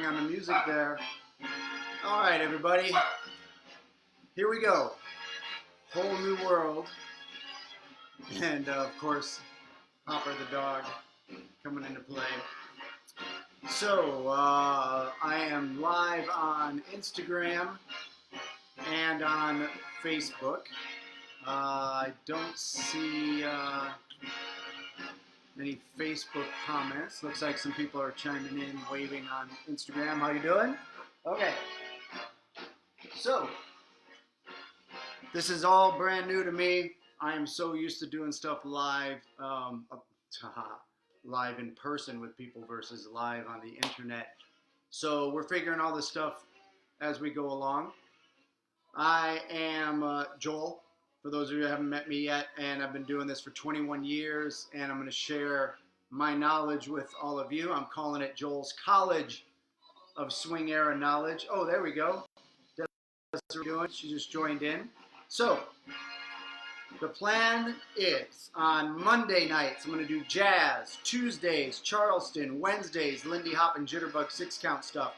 on the music there. All right, everybody. Here we go. Whole new world. And, of course, Hopper the dog coming into play. So, I am live on Instagram and on Facebook. I don't see any Facebook comments. Looks like some people are chiming in, waving on Instagram. How you doing? Okay. So, this is all brand new to me. I am so used to doing stuff live, live in person with people versus live on the internet. So we're figuring all this stuff as we go along. I am Joel, for those of you who haven't met me yet, and I've been doing this for 21 years, and I'm going to share my knowledge with all of you. I'm calling it Joel's College of Swing Era Knowledge. Oh, there we go. That's what we're doing. She just joined in. So, the plan is on Monday nights, I'm going to do jazz. Tuesdays, Charleston. Wednesdays, Lindy Hop and Jitterbug 6-count stuff.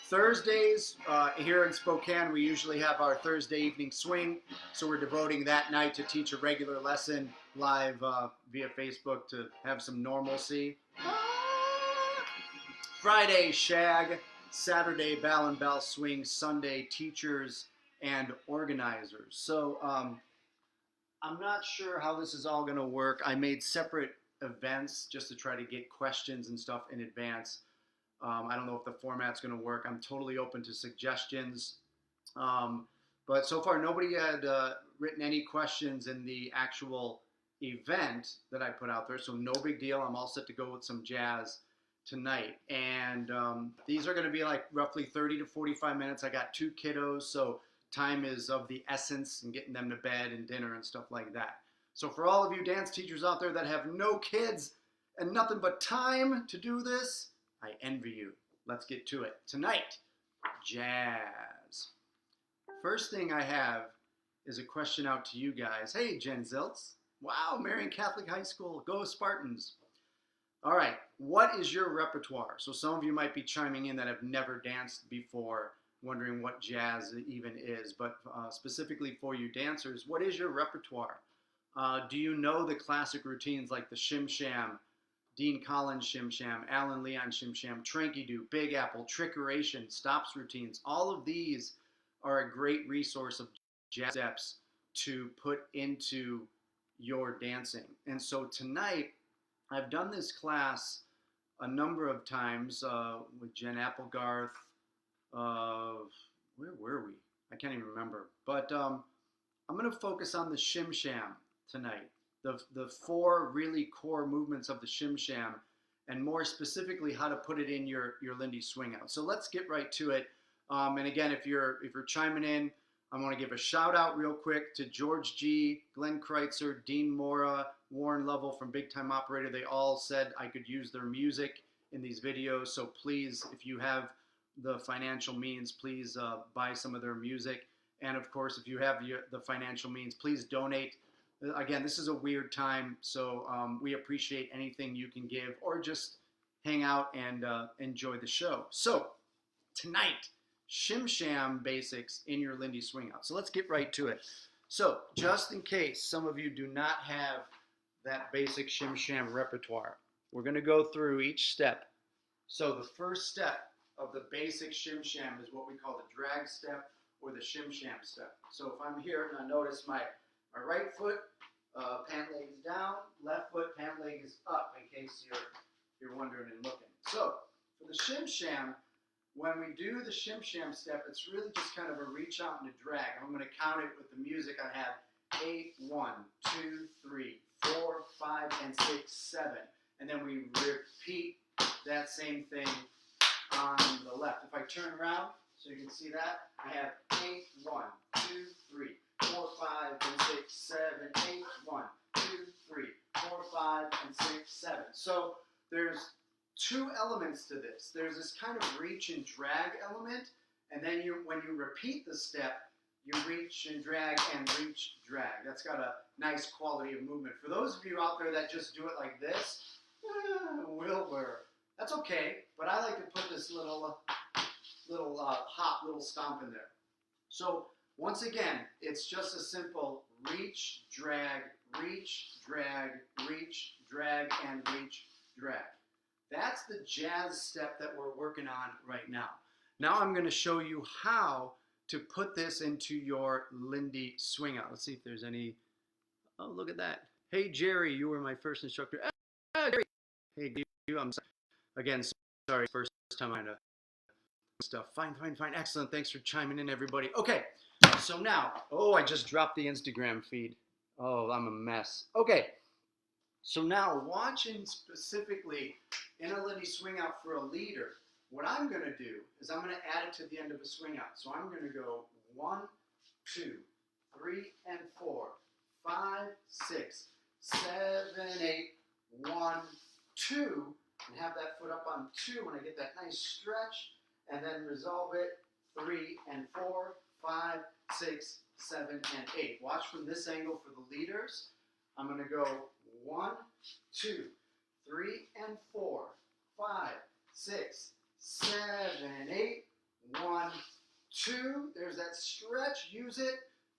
Thursdays, here in Spokane, we usually have our Thursday evening swing. So we're devoting that night to teach a regular lesson live via Facebook to have some normalcy. Friday, shag. Saturday, bell and bell swing. Sunday, teachers and organizers. So, I'm not sure how this is all going to work. I made separate events just to try to get questions and stuff in advance. I don't know if the format's going to work. I'm totally open to suggestions. But so far, nobody had written any questions in the actual event that I put out there. So no big deal. I'm all set to go with some jazz tonight. And these are going to be like roughly 30 to 45 minutes. I got 2 kiddos, so time is of the essence and getting them to bed and dinner and stuff like that. So for all of you dance teachers out there that have no kids and nothing but time to do this, I envy you. Let's get to it. Tonight, jazz. First thing I have is a question out to you guys. Hey, Jen Ziltz. Wow, Marian Catholic High School. Go Spartans. All right, what is your repertoire? So some of you might be chiming in that have never danced before, wondering what jazz even is, but specifically for you dancers, what is your repertoire? Do you know the classic routines like the Shim Sham, Dean Collins Shim Sham, Alan Leon Shim Sham, Tranky Doo, Big Apple, Trickeration, Stops routines? All of these are a great resource of jazz steps to put into your dancing. And so tonight, I've done this class a number of times with Jen Applegarth. Where were we? I can't even remember. But I'm going to focus on the Shim Sham tonight. The 4 really core movements of the Shim Sham, and more specifically how to put it in your Lindy Swingout. So let's get right to it. And again, if you're chiming in, I want to give a shout out real quick to George G, Glenn Kreitzer, Dean Mora, Warren Lovell from Big Time Operator. They all said I could use their music in these videos. So please, if you have the financial means, please buy some of their music. And of course, if you have the financial means, please donate. Again, this is a weird time, so we appreciate anything you can give, or just hang out and enjoy the show. So tonight, Shim Sham basics in your Lindy Swingout. So let's get right to it. So just in case some of you do not have that basic Shim Sham repertoire, we're going to go through each step. So the first step of the basic Shim Sham is what we call the drag step or the Shim Sham step. So if I'm here, now notice my right foot, pant leg is down, left foot, pant leg is up, in case you're wondering and looking. So for the Shim Sham, when we do the Shim Sham step, it's really just kind of a reach out and a drag. I'm going to count it with the music. I have 8, 1, 2, 3, 4, 5, and 6, 7. And then we repeat that same thing on the left. If I turn around, so you can see that, I have 8, 1, 2, 3, 4, 5, and 6, 7, 8, 1, 2, 3, 4, 5, and 6, 7. So there's 2 elements to this. There's this kind of reach and drag element, and then when you repeat the step, you reach and drag and reach, drag. That's got a nice quality of movement. For those of you out there that just do it like this, Wilbur, that's okay, but I like to put this little little hop, little stomp in there. So once again, it's just a simple reach, drag, reach, drag, reach, drag, and reach, drag. That's the jazz step that we're working on right now. Now I'm going to show you how to put this into your Lindy Swingout. Let's see if there's any. Oh, look at that. Hey, Jerry, you were my first instructor. Jerry. Hey, you. I'm sorry. Again, sorry, first time I know stuff. Fine. Excellent. Thanks for chiming in, everybody. Okay, so now, oh, I just dropped the Instagram feed. Oh, I'm a mess. Okay, so now watching specifically in a Lindy Swingout for a leader, what I'm going to do is I'm going to add it to the end of a swing out. So I'm going to go 1, 2, 3, and 4, 5, 6, 7, 8, 1, 2, and have that foot up on 2 when I get that nice stretch, and then resolve it 3 and 4, 5, 6, 7, and 8. Watch from this angle for the leaders. I'm going to go 1, 2, 3, and 4, 5, 6, 7, 8, 1, 2. There's that stretch. Use it.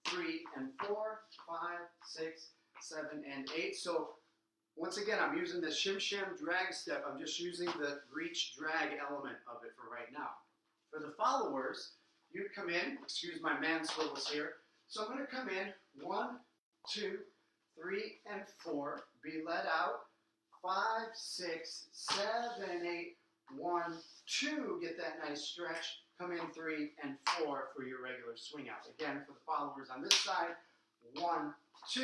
3 and 4, 5, 6, 7, and 8. So once again, I'm using the shim sham drag step. I'm just using the reach drag element of it for right now. For the followers, you come in. Excuse my man swivels here. So I'm going to come in 1, 2, 3, and 4. Be let out. 5, 6, 7, 8, 1, 2. Get that nice stretch. Come in 3 and 4 for your regular swing out. Again, for the followers on this side, 1, 2,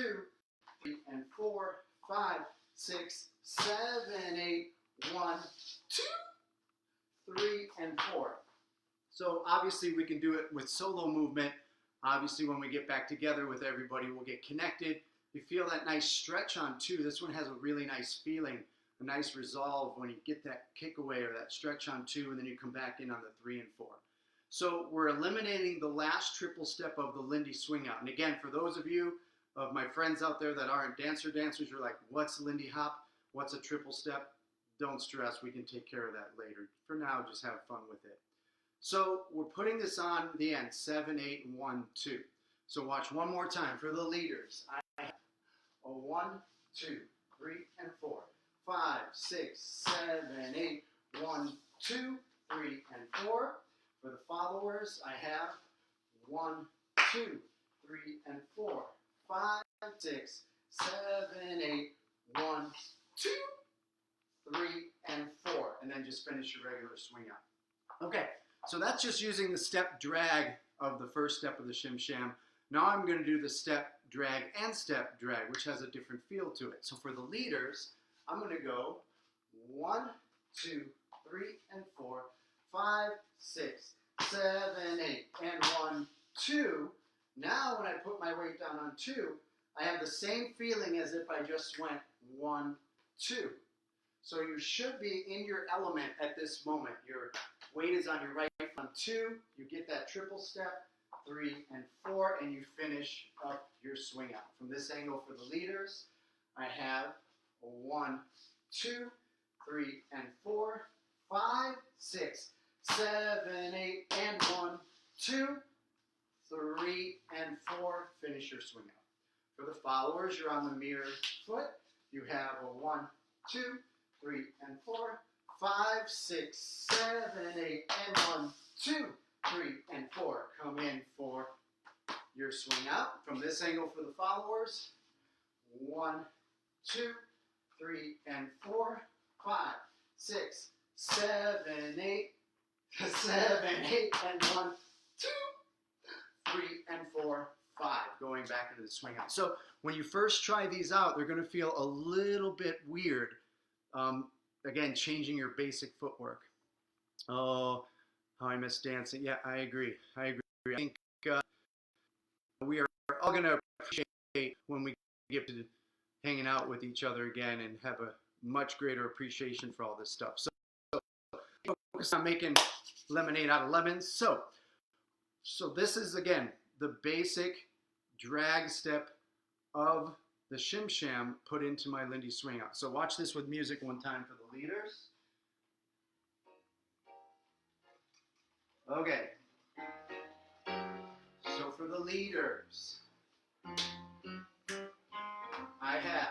3, and 4, 5, 6, 7, 8, 1, 2, 3, and 4. So obviously we can do it with solo movement. Obviously when we get back together with everybody, we'll get connected. You feel that nice stretch on 2. This one has a really nice feeling, a nice resolve when you get that kick away or that stretch on 2, and then you come back in on the 3 and 4. So we're eliminating the last triple step of the Lindy Swingout. And again, for those of you, of my friends out there that aren't dancers, you're like, what's Lindy hop? What's a triple step? Don't stress, we can take care of that later. For now, just have fun with it. So we're putting this on the end, 7, 8, and 1, 2. So watch one more time for the leaders. I have a 1, 2, 3, and 4, 5, 6, 7, 8, 1, 2, 3, and 4. For the followers, I have 1, 2, 3, and 4, 5, 6, 7, 8, 1, 2, 3, and 4. And then just finish your regular swing out. Okay, so that's just using the step drag of the first step of the shim sham. Now I'm going to do the step drag and step drag, which has a different feel to it. So for the leaders, I'm going to go 1, 2, 3, and 4, 5, 6, 7, 8, and 1, 2. Now when I put my weight down on 2, I have the same feeling as if I just went 1, 2. So you should be in your element at this moment. Your weight is on your right foot on 2. You get that triple step, 3 and 4, and you finish up your swing out. From this angle for the leaders, I have a 1, 2, 3, and 4, 5, 6, 7, 8, and 1, 2, 3, and 4. Finish your swing out. For the followers, you're on the mirror foot. You have a 1, 2, 3, and 4, 5, 6, 7, 8, and 1, 2, 3, and 4. Come in for your swing out. From this angle for the followers, 1, 2, 3, and 4, 5, 6, 7, 8, 7, 8, and 1, 2, 3, and 4, 5. Going back into the swing out. So when you first try these out, they're going to feel a little bit weird. Again, changing your basic footwork. Oh, how I miss dancing. Yeah, I agree. I think we are all going to appreciate when we get to hanging out with each other again and have a much greater appreciation for all this stuff. So focus on making lemonade out of lemons. So this is, again, the basic drag step of the shim sham put into my Lindy Swingout. So watch this with music one time for the leaders. Okay. So for the leaders, I have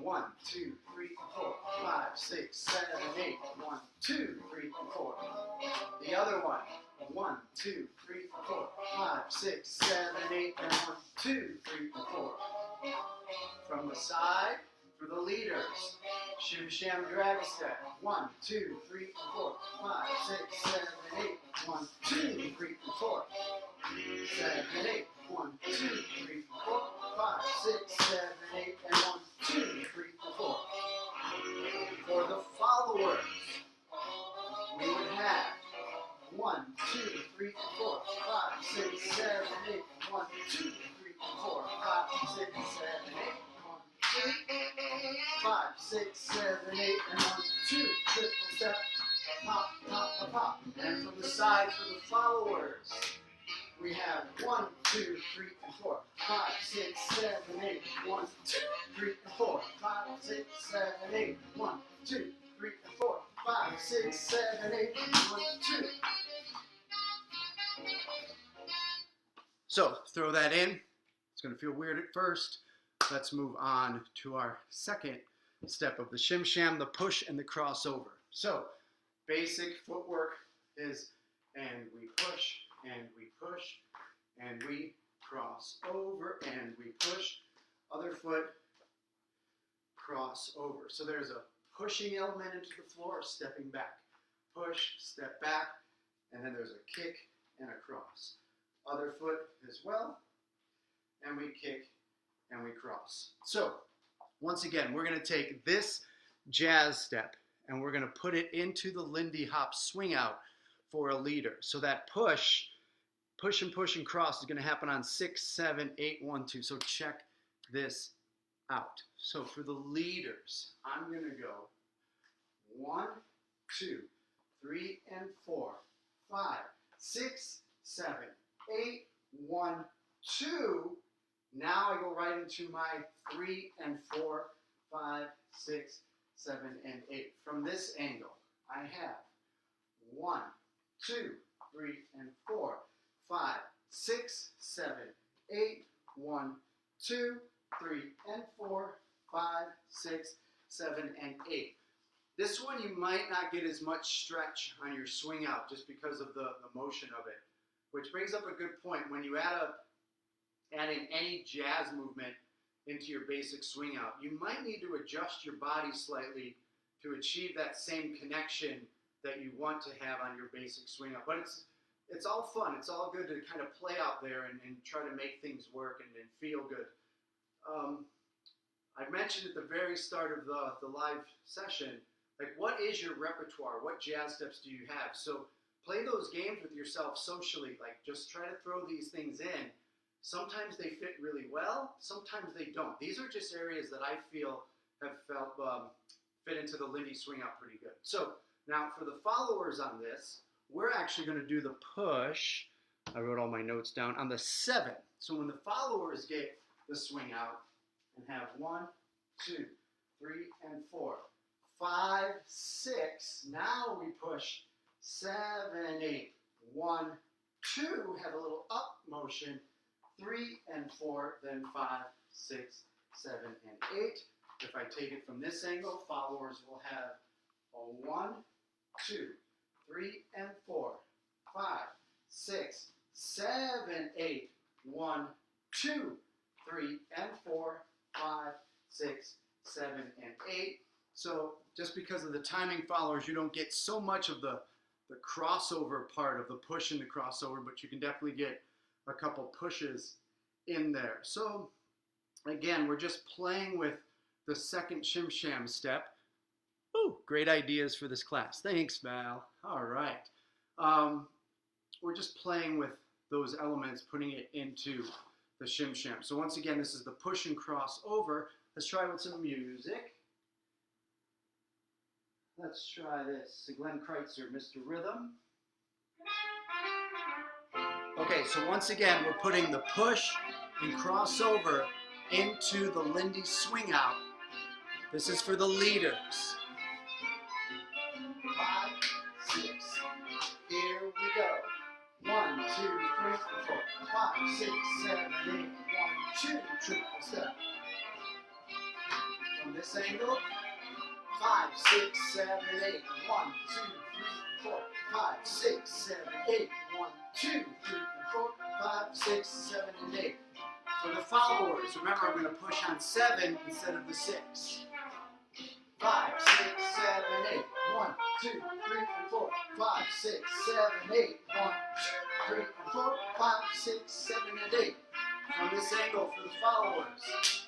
1, 2, 3, 4, 5, 6, 7, 8. 1, 2, 3, 4. The other one. 1, 2, 3, 4, 5, 6, 7, 8, and 1, 2, 3, 4. From the side, for the leaders, Shim Sham drag step. 1, 2, 3, 4, 5, 6, 7, 8. 1, 2, 3, 4. 7, 8. 1, 2, 3, 4, 5, 6, 7, 8, and 1, 2, 3, 4. For the followers, we would have 1, 2, 3, 4, 5, 6, 7, 8. 1, 2, 3, 4, 5, 6, 7, 8. 1, 2, 5, 6, 7, 8, and 1, 2, triple step, pop, pop, pop. And from the side for the followers, we have 1, 2, 3, 4, 5, 6, 7, 8. 1, 2, 3, 4, 5, 6, 7, 8. 1, 2, 3, 4, 5, 6, 7, 8. 1, 2. So throw that in. It's going to feel weird at first. Let's move on to our second step of the Shim Sham, the push and the crossover. So basic footwork is, and we push, and we push, and we cross over, and we push. Other foot, cross over. So there's a pushing element into the floor, stepping back. Push, step back, and then there's a kick and a cross. Other foot as well, and we kick and we cross. So once again, we're going to take this jazz step and we're going to put it into the Lindy Hop swing out for a leader. So that push and cross is going to happen on 6, 7, 8, 1, 2. So check this out. So for the leaders, I'm going to go 1, 2, 3, and 4, 5, 6, 7, 8, 1, 2. Now I go right into my 3 and 4, 5, 6, 7, and 8. From this angle, I have 1, 2, 3, and 4, 5, 6, 7, 8, 1, 2, 3, and 4, 5, 6, 7, and 8. This one you might not get as much stretch on your swing out just because of the motion of it. Which brings up a good point. When you add in any jazz movement into your basic swing out, you might need to adjust your body slightly to achieve that same connection that you want to have on your basic swing out. But it's all fun. It's all good to kind of play out there and try to make things work and feel good. I mentioned at the very start of the live session, like, what is your repertoire? What jazz steps do you have? So play those games with yourself socially. Like, just try to throw these things in. Sometimes they fit really well. Sometimes they don't. These are just areas that I feel have felt fit into the Lindy Swingout pretty good. So now for the followers on this, we're actually going to do the push. I wrote all my notes down on the 7. So when the followers get the swing out and have 1, 2, 3, and 4, 5, 6. Now we push 7, 8, 1, 2. Have a little up motion. 3 and 4, then 5, 6, 7, and 8. If I take it from this angle, followers will have a 1, 2, 3, and 4, 5, 6, 7, 8, 1, 2, 3, and 4, 5, 6, 7, and 8. So just because of the timing followers, you don't get so much of the crossover part of the push and the crossover, but you can definitely get a couple pushes in there. So again, we're just playing with the second Shim Sham step. Ooh, great ideas for this class. Thanks, Val. All right. We're just playing with those elements, putting it into the Shim Sham. So once again, this is the push and cross over. Let's try with some music. Let's try this. Glenn Kreitzer, Mr. Rhythm. Okay, so once again, we're putting the push and crossover into the Lindy Swingout. This is for the leaders. 5, 6, here we go. 2, 3, 4, 5, 6, 7, 8. 1, 2, triple step. From this angle, 5, 6, 7, 8. 1, 2, 3, 4, 5, 6, 7, 8. 1, 2, 3, 4, 5, 6, 7, and 8. For the followers, remember I'm going to push on 7 instead of the 6. 5, 6, 7, 8. 1, 2, 3, 4, 5, 6, 7, 8. 1, 2, 3, 4, 5, 6, 7, and 8. From this angle for the followers.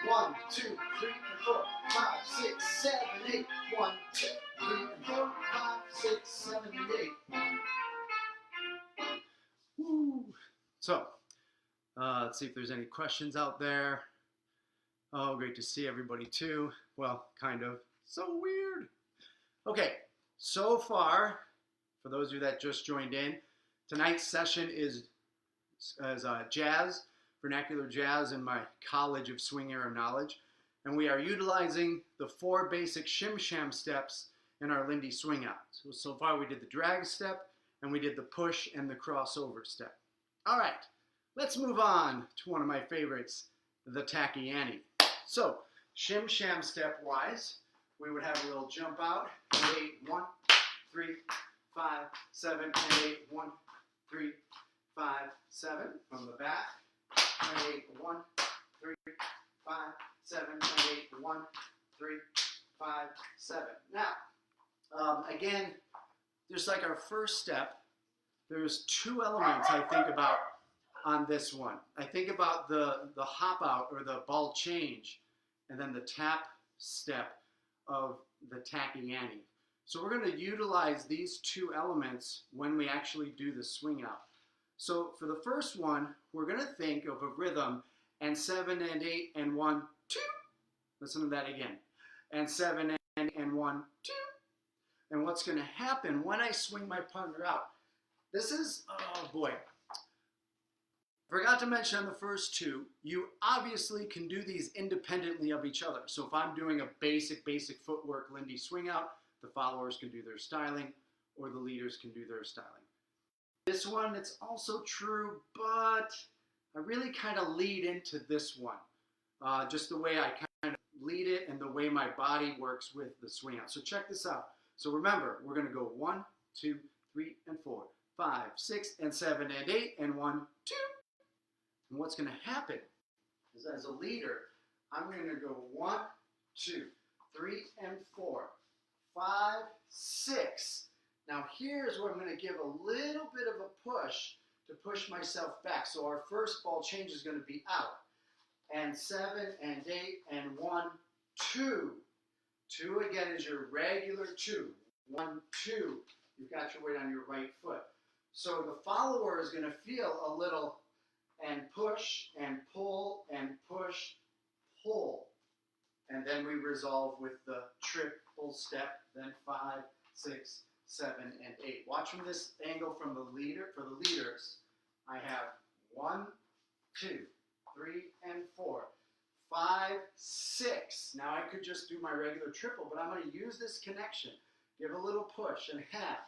1, 2, 3, 4, 5, 6, 7, 8. 1, 2, 3, 4, 5, 6, 7, and 8. Woo. So, let's see if there's any questions out there. Oh, great to see everybody too. Well, kind of. So weird. Okay, so far, for those of you that just joined in, tonight's session is jazz, vernacular jazz in my College of Swing Era Knowledge. And we are utilizing the 4 basic shim sham steps in our Lindy Swingout. So far we did the drag step, and we did the push and the crossover step. All right, let's move on to one of my favorites, the tacky Annie. So, shim sham step wise, we would have a little jump out, 8, 1, 3, 5, 7, and 8, 1, 3, 5, 7 from the back, and 8, 1, 3, 5, 7, and 8, 1, 3, 5, 7. Now, again, just like our first step, there's 2 elements I think about on this one. I think about the hop out or the ball change, and then the tap step of the tacky Annie. So we're going to utilize these 2 elements when we actually do the swing out. So for the first one, we're going to think of a rhythm and 7 and 8 and 1, 2. Listen to that again. And 7 and 1, 2. And what's going to happen when I swing my partner out? This is, oh boy. Forgot to mention on the first 2, you obviously can do these independently of each other. So if I'm doing a basic footwork Lindy Swingout, the followers can do their styling, or the leaders can do their styling. This one, it's also true, but I really kind of lead into this one. Just the way I kind of lead it and the way my body works with the swing out. So check this out. So remember, we're going to go 1, 2, 3, and 4, 5, 6, and 7, and 8, and 1, 2. And what's going to happen is, as a leader, I'm going to go 1, 2, 3, and 4, 5, 6. Now here's where I'm going to give a little bit of a push to push myself back. So our first ball change is going to be out. And 7, and 8, and 1, 2. 2 again is your regular 2. 1, 2. You've got your weight on your right foot. So the follower is going to feel a little and push and pull and push, pull. And then we resolve with the triple step, then 5, 6, 7, and 8. Watch from this angle from the leader. For the leaders, I have 1, 2, 3, and 4, 5, 6. Now I could just do my regular triple, but I'm going to use this connection. Give a little push and half,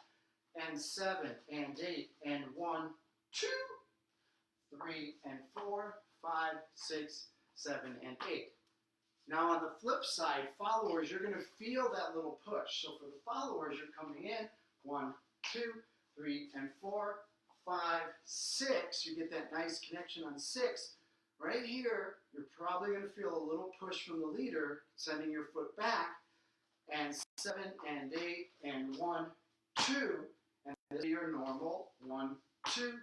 and 7, and 8, and 1, 2, 3, and 4, 5, 6, 7, and 8. Now on the flip side, followers, you're going to feel that little push. So for the followers, you're coming in 1, 2, 3, and 4, 5, 6. You get that nice connection on 6. Right here, you're probably going to feel a little push from the leader, sending your foot back, and 7, and 8, and 1, 2, and this is your normal 1, 2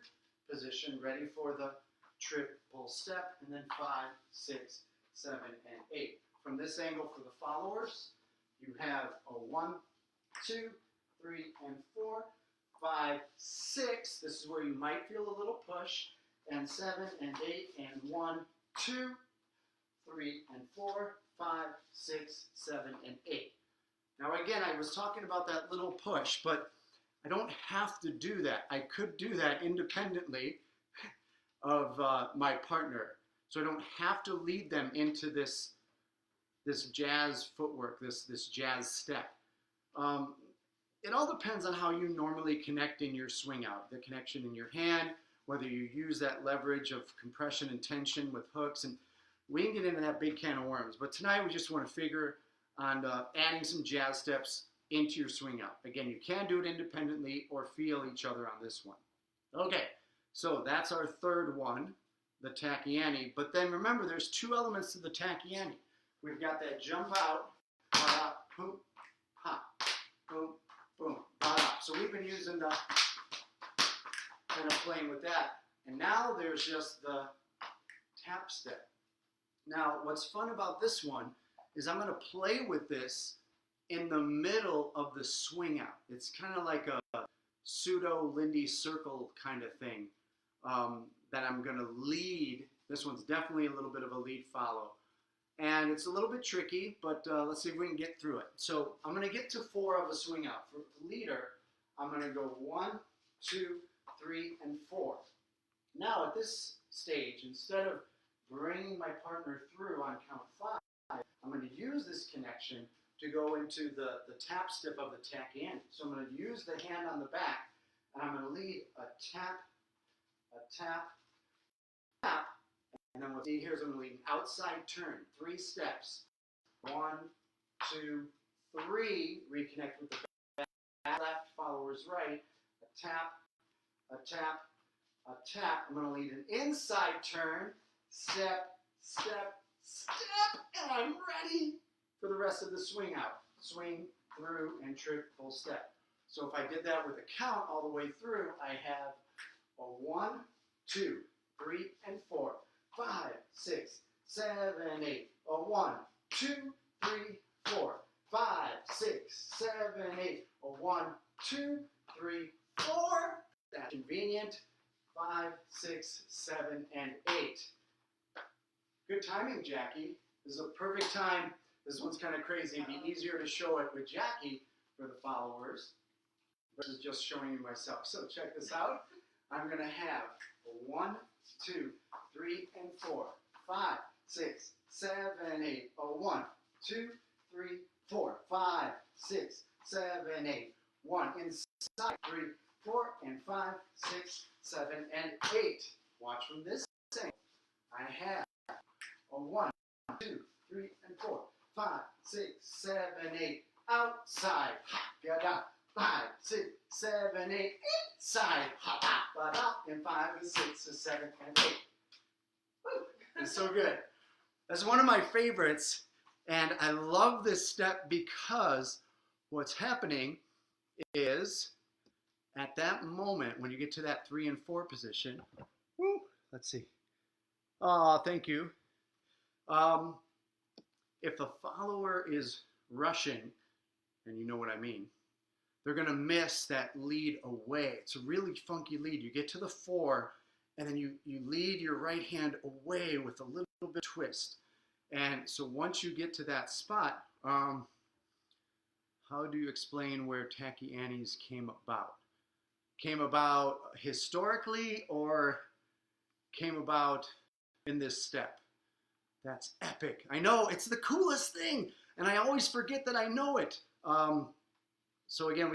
position, ready for the triple step, and then 5, 6, 7, and 8. From this angle for the followers, you have a 1, 2, 3, and 4, 5, 6. This is where you might feel a little push, and 7, and 8, and 1, 2, 3, and 4, 5, 6, 7, and 8. Now again, I was talking about that little push, but I don't have to do that. I could do that independently of my partner. So I don't have to lead them into this jazz footwork, this jazz step. it all depends on how you normally connect in your swing out, the connection in your hand, whether you use that leverage of compression and tension with hooks, and we can get into that big can of worms. But tonight we just want to figure on adding some jazz steps into your swing out. Again, you can do it independently or feel each other on this one. Okay, so that's our third one, the tachyani. But then remember, there's two elements to the tachyani. We've got that jump out, boom, hop, boom, boom, so we've been using the kind of playing with that. And now there's just the tap step. Now, what's fun about this one is I'm going to play with this in the middle of the swing out. It's kind of like a pseudo Lindy circle kind of thing that I'm going to lead. This one's definitely a little bit of a lead follow. And it's a little bit tricky, but let's see if we can get through it. So I'm going to get to 4 of a swing out. For the leader, I'm going to go 1, 2, 3, and 4. Now at this stage, instead of bringing my partner through on count 5, I'm going to use this connection to go into the tap step of the tachyani. So I'm going to use the hand on the back, and I'm going to lead a tap, tap, and then what see here is I'm going to lead an outside turn, 3 steps. 1, 2, 3, reconnect with the back, left, followers right, a tap, a tap, a tap. I'm going to lead an inside turn, step, step, step, and I'm ready for the rest of the swing out. Swing through and triple step. So if I did that with a count all the way through, I have a 1, 2, 3, and 4, 5, 6, 7, 8. A 1, 2, 3, 4, 5, 6, 7, 8. A 1, 2, 3, 4. That's convenient. 5, 6, 7, and 8. Good timing, Jackie. This is a perfect time. This one's kind of crazy. It'd be easier to show it with Jackie for the followers versus just showing you myself. So check this out. I'm going to have a 1, 2, 3, and 4, 5, 6, 7, 8. A 1, 2, 3, 4, 5, 6, 7, 8. 1 inside, 3, 4, and 5, 6, 7, and 8. Watch from this thing. I have a 1, 2, 3, and 4, 5, 6, 7, 8. Outside, hop, yada. 5, 6, 7, 8. Inside, hop, hop, da, and 5, and 6, and 7, and 8. Woo. It's so good. That's one of my favorites, and I love this step because what's happening is at that moment when you get to that 3 and 4 position. Woo, let's see. Oh, thank you. If the follower is rushing, and you know what I mean, they're going to miss that lead away. It's a really funky lead. You get to the 4, and then you lead your right hand away with a little bit of twist. And so once you get to that spot, how do you explain where tachyanis came about? Came about historically or came about in this step? That's epic. I know, it's the coolest thing, and I always forget that I know it. So again,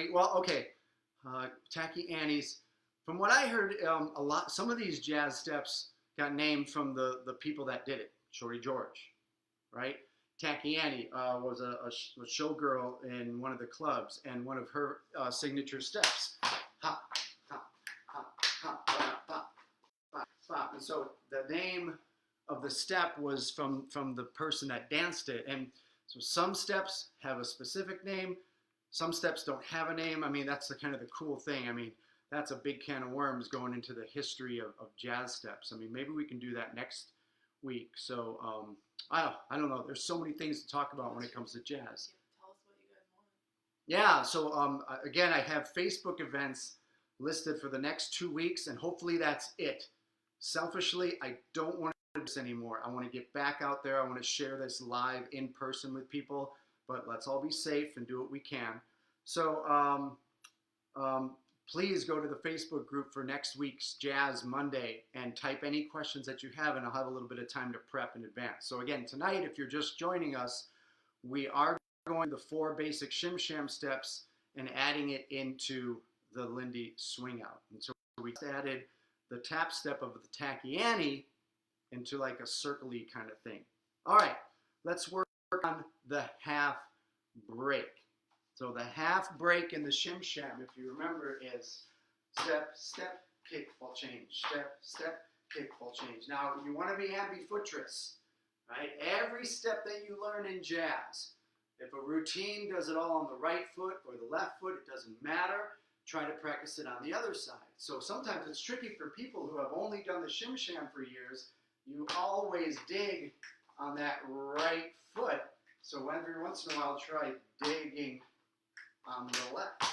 tachyanis. From what I heard, some of these jazz steps got named from the people that did it. Shorty George, right? Tachyani was a showgirl in one of the clubs, and one of her signature steps. Hop, hop, hop, hop, hop, hop, hop, hop. And so the name of the step was from the person that danced it. And so some steps have a specific name. Some steps don't have a name. I mean, that's the kind of the cool thing. I mean, that's a big can of worms going into the history of jazz steps. I mean, maybe we can do that next week. So I don't know. There's so many things to talk about when it comes to jazz. Tell us what you guys want. Yeah. So again, I have Facebook events listed for the next 2 weeks, and hopefully that's it. Selfishly, I don't want to do this anymore. I want to get back out there. I want to share this live in person with people, but let's all be safe and do what we can. So please go to the Facebook group for next week's Jazz Monday and type any questions that you have, and I'll have a little bit of time to prep in advance. So again, tonight, if you're just joining us, we are going the 4 basic shim sham steps and adding it into the Lindy Swingout. And so we added the tap step of the Tachyani into like a circle-y kind of thing. All right, let's work on the half break. So the half break in the Shim Sham, if you remember, is step, step, kick, ball change, step, step, kick, ball change. Now, you want to be ambidextrous, right? Every step that you learn in jazz, if a routine does it all on the right foot or the left foot, it doesn't matter. Try to practice it on the other side. So sometimes it's tricky for people who have only done the Shim Sham for years. You always dig on that right foot. So every once in a while, try digging on the left.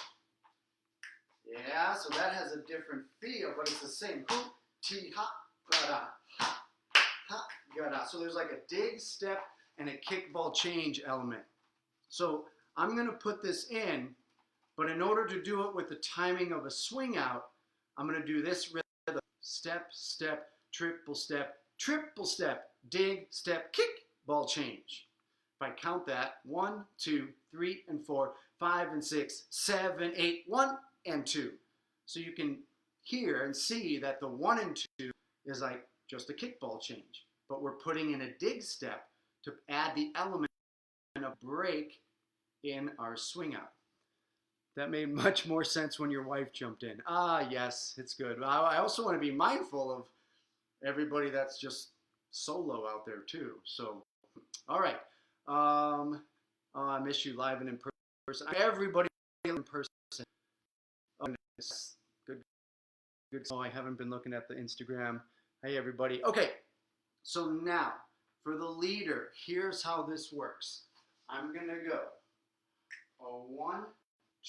Yeah, so that has a different feel, but it's the same. Hoop, ti, ha, ga-da, ha, ha, ga-da. So there's like a dig, step, and a kick, ball change element. So I'm going to put this in, but in order to do it with the timing of a swing out, I'm going to do this rhythm. Step, step, triple step, dig, step, kick, ball change. If I count that, 1, 2, 3, and 4, 5, and 6, 7, 8, 1, and 2. So you can hear and see that the 1 and 2 is like just a kickball change. But we're putting in a dig step to add the element of break in our swing out. That made much more sense when your wife jumped in. Ah, yes, it's good. I also want to be mindful of everybody that's just solo out there too. So, all right. Oh, I miss you live and in person. Everybody in person. Oh, nice. Good. Oh, I haven't been looking at the Instagram. Hey, everybody. Okay. So now, for the leader, here's how this works. I'm going to go 1,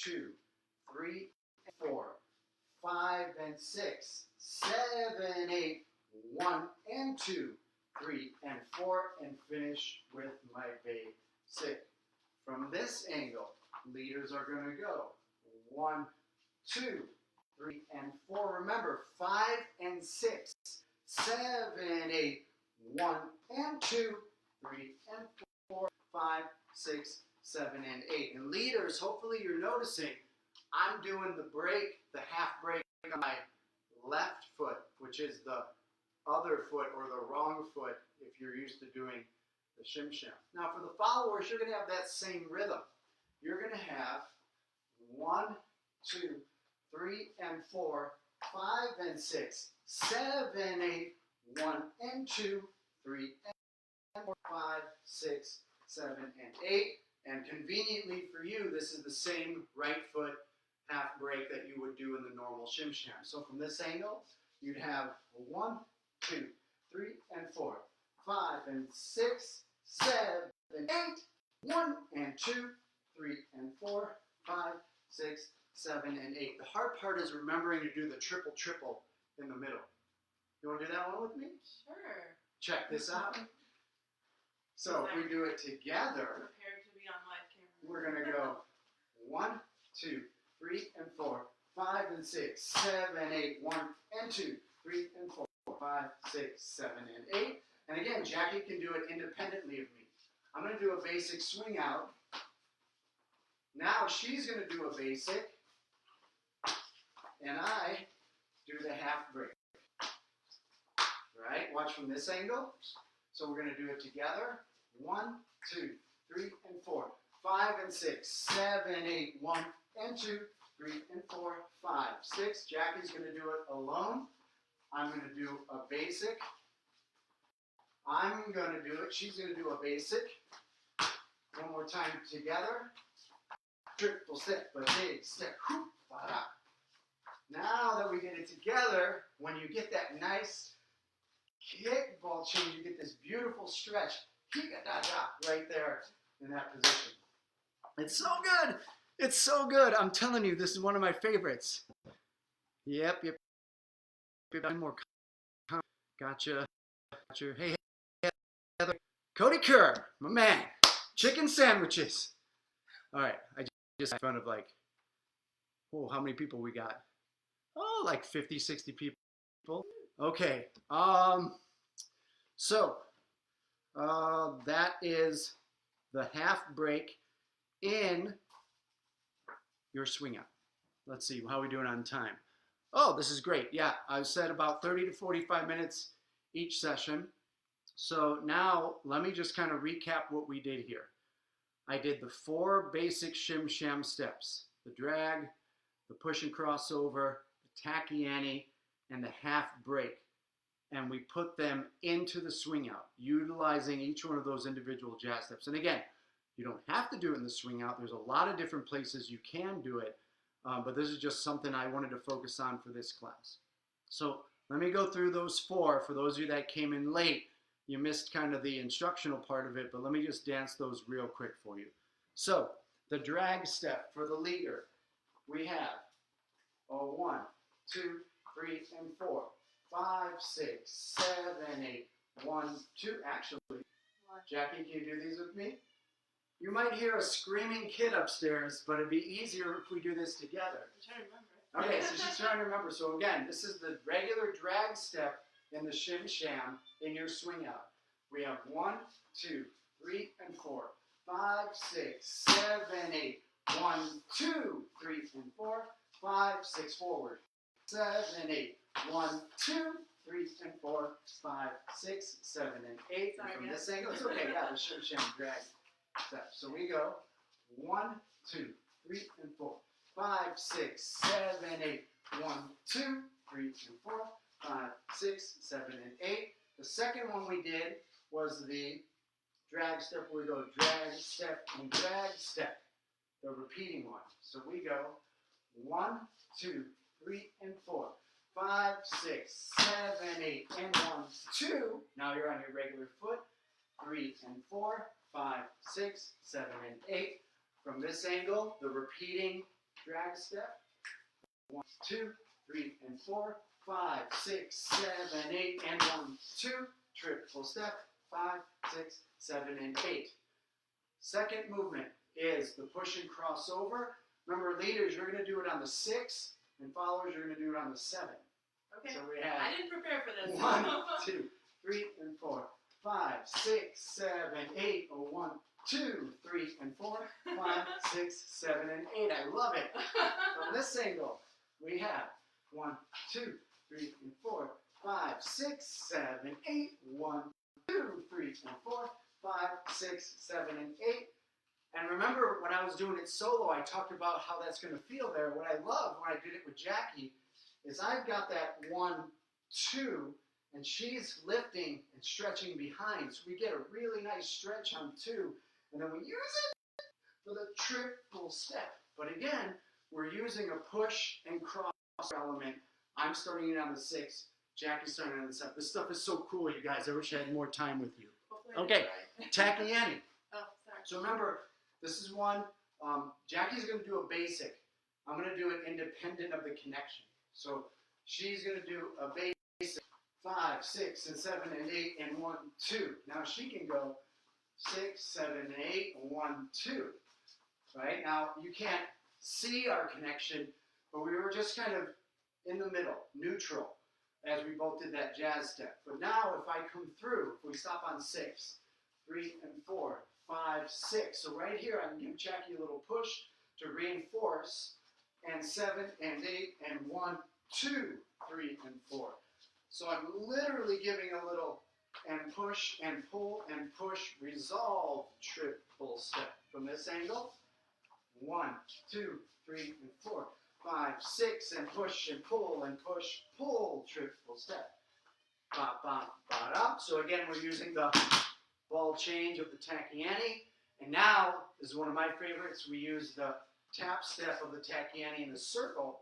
2, 3, 4, 5, and 6, 7, 8, 1, and 2, 3, and 4, and finish with my basic. From this angle, leaders are going to go 1, 2, 3, and 4. Remember, 5 and 6, 7, 8, 1, and 2, 3, and 4, 5, 6, 7, and 8. And leaders, hopefully you're noticing, I'm doing the break, the half break on my left foot, which is the other foot or the wrong foot if you're used to doing the Shim Sham. Now for the followers, you're going to have that same rhythm. You're going to have 1, 2, 3, and 4, 5 and 6, 7, 8, 1 and 2, 3 and 4, 5, 6, 7, and 8. And conveniently for you, this is the same right foot half break that you would do in the normal Shim Sham. So from this angle, you'd have 1, 2, 3, and 4, 5 and 6, 7, 8, 1 and 2, 3 and 4, 5, 6, 7, and 8. The hard part is remembering to do the triple triple in the middle. You want to do that one with me? Sure. Check this out. So if we do it together, Prepared to be on live camera. we're going to go 1, 2, 3, and 4, 5 and 6, 7, 8, 1 and 2, 3 and 4, 5, 6, 7, and 8. And again, Jackie can do it independently of me. I'm going to do a basic swing out. Now she's going to do a basic, and I do the half break. Right? Watch from this angle. So we're going to do it together. 1, 2, 3, and 4, 5 and 6, 7, 8, 1 and 2, 3 and 4, 5, 6. Jackie's going to do it alone. I'm going to do a basic. I'm going to do it. She's going to do a basic. One more time together. Triple step, a big step. Whoop, ba-da. Now that we get it together, when you get that nice kick ball change, you get this beautiful stretch. Kick-a-da-da, right there in that position. It's so good. It's so good. I'm telling you, this is one of my favorites. Yep. More. Gotcha. Hey, Heather. Cody Kerr, my man. Chicken sandwiches. All right. I just in front of like, oh, how many people we got? Oh, like 50, 60 people. Okay. So that is the half break in your swing out. Let's see how we doing on time. Oh, this is great. Yeah, I said about 30 to 45 minutes each session. So now let me just kind of recap what we did here. I did the 4 basic shim sham steps: the drag, the push and crossover, the tachyani, and the half break. And we put them into the swing out, utilizing each one of those individual jazz steps. And again, you don't have to do it in the swing out. There's a lot of different places you can do it, but this is just something I wanted to focus on for this class. So let me go through those 4. For those of you that came in late, you missed kind of the instructional part of it, but let me just dance those real quick for you. So the drag step for the leader, we have 1, 2, 3, and 4. 5, 6, 7, 8. 1, 2. Actually, Jackie, can you do these with me? You might hear a screaming kid upstairs, but it'd be easier if we do this together. I'm trying to remember. Okay, so she's trying to remember. So again, this is the regular drag step in the shim sham in your swing out. We have 1, 2, 3, and 4. 5, 6, 7, 8. 1, 2, 3, and 4. 5, 6, forward. 7, 8. 1, 2, 3, and 4, 5, 6, 7, and 8. Sorry, And from yeah. this angle, it's okay. Yeah, the shim sham drag step. So we go 1, 2, 3, and 4, 5, 6, 7, 8. 1, 2, 3, and 4, 5, 6, 7, and 8. The second one we did was the drag step, where we go drag step and drag step, the repeating one. So we go 1, 2, 3, and 4. 5, 6, 7, 8, and 1, 2. Now you're on your regular foot. 3 and 4, 5, 6, 7, and 8. From this angle, the repeating drag step. 1, 2, 3, and 4, 5, 6, 7, 8, and 1, 2. Triple step. 5, 6, 7, and 8. Second movement is the push and crossover. Remember, leaders, you're going to do it on the 6. And followers, you're going to do it on the 7. Okay. So we have I didn't prepare for this. 1, 2, 3, and 4. 5, 6, 7, 8. 1, 2, 3, and 4. 5, 6, 7, and 8. I love it. From this angle, we have 1, 2, 3, and 4. 5, 6, 7, 8. 1, 2, 3, and 4. 5, 6, 7, and 8. And remember, when I was doing it solo, I talked about how that's going to feel there. What I love when I did it with Jackie is I've got that 1, 2, and she's lifting and stretching behind. So we get a really nice stretch on 2, and then we use it for the triple step. But again, we're using a push and cross element. I'm starting it on the 6. Jackie's starting on the 7. This stuff is so cool, you guys. I wish I had more time with you. Hopefully I Okay, did it right. tachyani. Oh, sorry. So remember, this is one, Jackie's going to do a basic. I'm going to do it independent of the connection. So she's going to do a basic 5, 6, and 7, and 8, and 1, 2. Now she can go 6, 7, and 8, 1, 2. Right? Now you can't see our connection, but we were just kind of in the middle, neutral, as we both did that jazz step. But now if I come through, if we stop on 6, 3, and 4, 5, 6. So right here, I can give Jackie a little push to reinforce, and 7, and 8, and 1, 2, 3, and 4. So I'm literally giving a little and push and pull and push, resolve, triple step. From this angle, 1, 2, 3, and 4, 5, 6, and push, pull, triple step. Ba, ba, ba, da. So again, we're using the ball change of the tachyani. And now, this is one of my favorites, we use the tap step of the tachyani in the circle.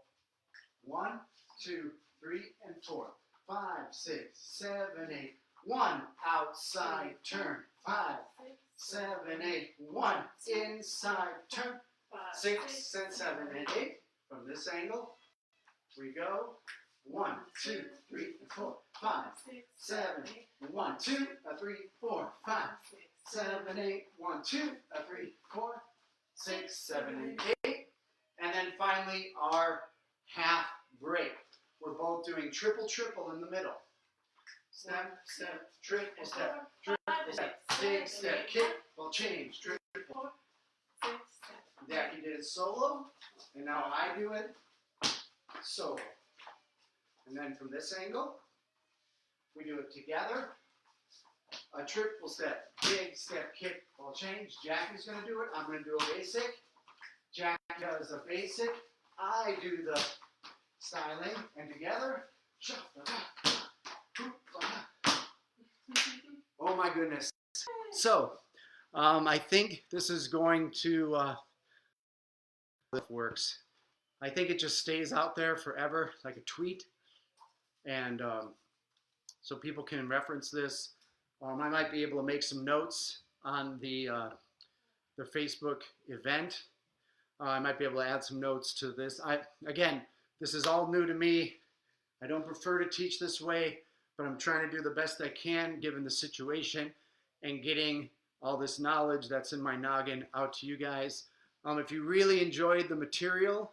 1, 2, 3, and 4. 5, 6, 7, 8. 1, outside turn. 5, 7, 8. 1, inside turn. 6, and 7, and 8. From this angle, we go 1, 2, 3, and 4, 5, 7, 1, 2, 3, 4, 5, 7, 8, 1, 2, 3, 4, 6, 7, and 8. And then finally our half break. We're both doing triple in the middle. Step, step, triple step, big step, kick, ball change, triple. Jackie did it solo, and now I do it solo. And then from this angle, we do it together. A triple step, big step, kick, ball change. Jackie's going to do it. I'm going to do a basic. Jackie does a basic. I do the styling, and together, oh my goodness. So, I think this is going to, works. I think it just stays out there forever, like a tweet, and so people can reference this. I might be able to make some notes on the Facebook event. I might be able to add some notes to this. Again, this is all new to me. I don't prefer to teach this way, but I'm trying to do the best I can given the situation and getting all this knowledge that's in my noggin out to you guys. If you really enjoyed the material,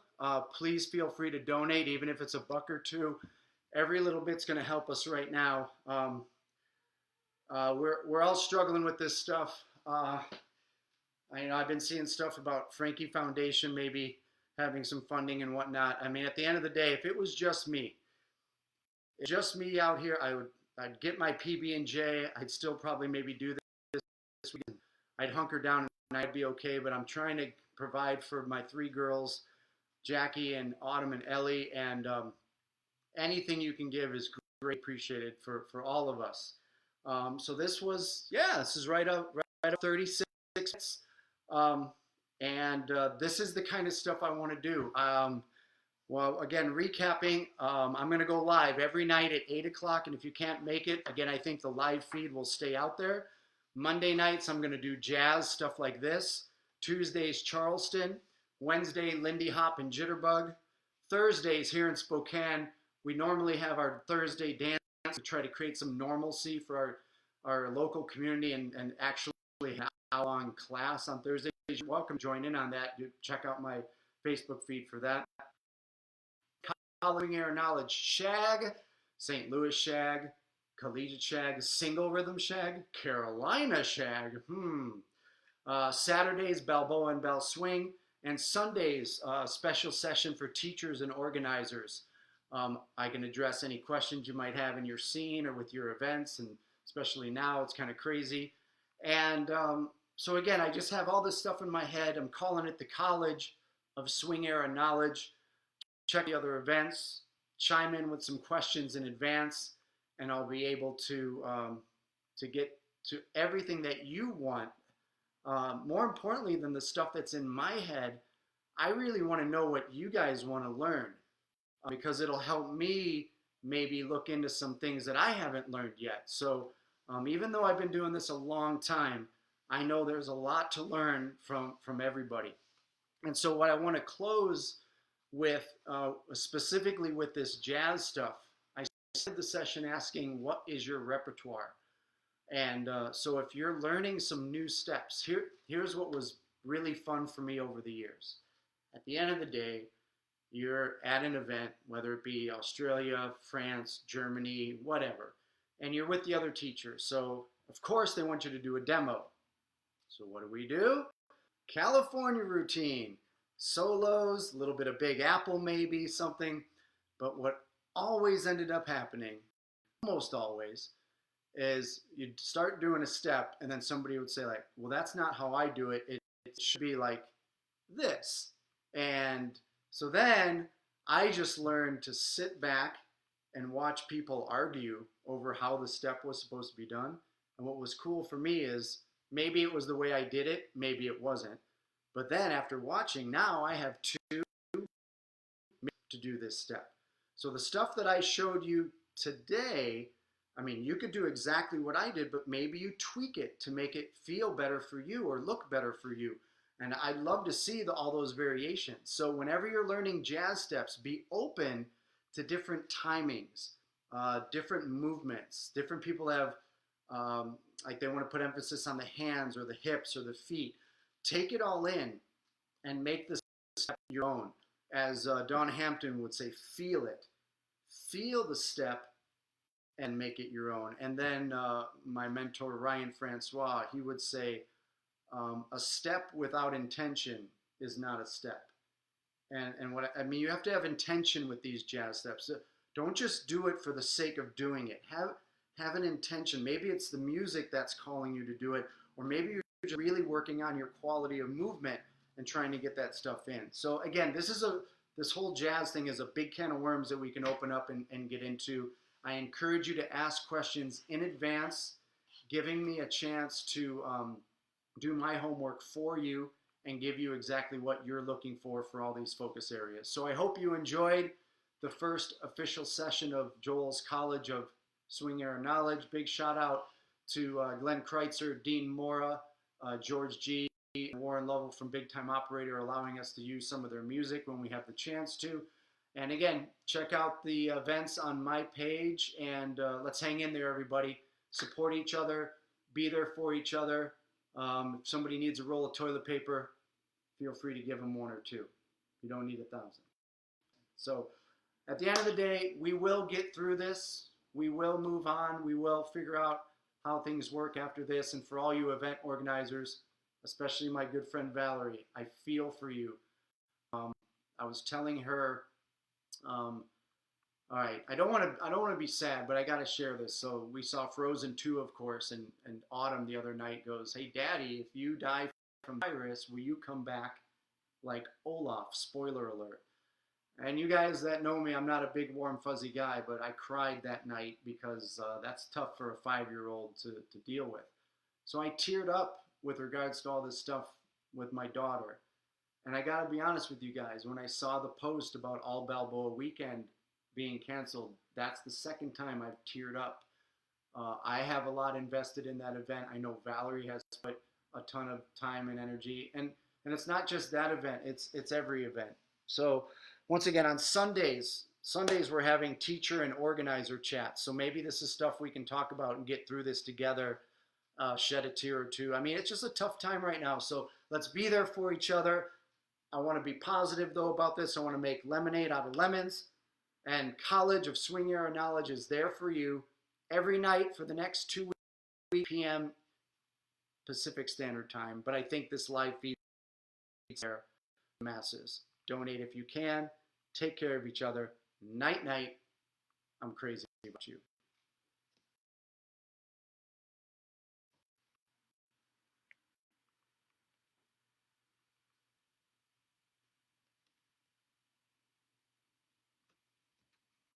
please feel free to donate, even if it's $1 or $2. Every little bit's going to help us right now. We're all struggling with this stuff. I've been seeing stuff about Frankie Foundation maybe having some funding and whatnot. I mean, at the end of the day, if it was just me out here, I'd get my PB&J. I'd still probably maybe do this weekend. I'd hunker down and I'd be okay. But I'm trying to provide for my 3 girls, Jackie and Autumn and Ellie, and anything you can give is great appreciated for all of us. So this is right up 36 minutes. This is the kind of stuff I want to do. Well, again, recapping, I'm going to go live every night at 8 o'clock, and if you can't make it, again, I think the live feed will stay out there. Monday nights, I'm going to do jazz, stuff like this. Tuesdays, Charleston. Wednesday, Lindy Hop and Jitterbug. Thursdays, here in Spokane, we normally have our Thursday dance to try to create some normalcy for our local community and actually have an hour-long class on Thursdays. You're welcome to join in on that. Check out my Facebook feed for that. College Air Knowledge Shag, St. Louis Shag, Collegiate Shag, Single Rhythm Shag, Carolina Shag, Saturdays, Balboa and Bell Swing, and Sundays, special session for teachers and organizers. I can address any questions you might have in your scene or with your events, and especially now, it's kind of crazy. And so again, I just have all this stuff in my head. I'm calling it the College of Swing Era Knowledge. Check the other events, chime in with some questions in advance, and I'll be able to get to everything that you want. More importantly than the stuff that's in my head, I really want to know what you guys want to learn, because it'll help me maybe look into some things that I haven't learned yet. So even though I've been doing this a long time, I know there's a lot to learn from everybody. And so what I want to close with, specifically with this jazz stuff, I started the session asking, what is your repertoire? And so if you're learning some new steps, here's what was really fun for me over the years. At the end of the day, you're at an event, whether it be Australia, France, Germany, whatever, and you're with the other teachers. So of course they want you to do a demo. So what do? California routine, solos, a little bit of Big Apple maybe, something. But what always ended up happening, almost always, is you'd start doing a step and then somebody would say like, well, that's not how I do it. It should be like this. And so then I just learned to sit back and watch people argue over how the step was supposed to be done. And what was cool for me is maybe it was the way I did it, maybe it wasn't. But then after watching, now I have 2 to do this step. So the stuff that I showed you today, I mean, you could do exactly what I did, but maybe you tweak it to make it feel better for you or look better for you. And I'd love to see all those variations. So whenever you're learning jazz steps, be open to different timings, different movements. Different people have, like they want to put emphasis on the hands or the hips or the feet. Take it all in and make the step your own. As Don Hampton would say, feel it. Feel the step and make it your own. And then my mentor, Ryan Francois, he would say, a step without intention is not a step. And what I mean, you have to have intention with these jazz steps. Don't just do it for the sake of doing it. Have an intention. Maybe it's the music that's calling you to do it, or maybe you're just really working on your quality of movement and trying to get that stuff in. So again, this whole jazz thing is a big can of worms that we can open up and get into. I encourage you to ask questions in advance, giving me a chance to do my homework for you and give you exactly what you're looking for all these focus areas. So I hope you enjoyed the first official session of Joel's College of Swing Era Knowledge. Big shout out to Glenn Kreitzer, Dean Mora, George G., and Warren Lovell from Big Time Operator, allowing us to use some of their music when we have the chance to. And again, check out the events on my page, and let's hang in there, everybody. Support each other, be there for each other. If somebody needs a roll of toilet paper, feel free to give them one or two. You don't need 1,000. So at the end of the day, we will get through this. We will move on. We will figure out how things work after this. And for all you event organizers, especially my good friend Valerie, I feel for you. I was telling her, all right, I don't want to be sad, but I got to share this. So we saw Frozen 2, of course, and Autumn the other night goes, "Hey, Daddy, if you die from virus, will you come back like Olaf?" Spoiler alert. And you guys that know me, I'm not a big warm fuzzy guy, but I cried that night because that's tough for a 5-year-old to deal with. So I teared up with regards to all this stuff with my daughter. And I got to be honest with you guys, when I saw the post about All Balboa Weekend being canceled, that's the second time I've teared up. I have a lot invested in that event. I know Valerie has put a ton of time and energy. And it's not just that event, it's every event. So once again, on Sundays we're having teacher and organizer chats. So maybe this is stuff we can talk about and get through this together, shed a tear or two. I mean, it's just a tough time right now. So let's be there for each other. I want to be positive, though, about this. I want to make lemonade out of lemons. And College of Swing Era Knowledge is there for you every night for the next 2 p.m. Pacific Standard Time. But I think this live feed is there for the masses. Donate if you can. Take care of each other. Night, night. I'm crazy about you.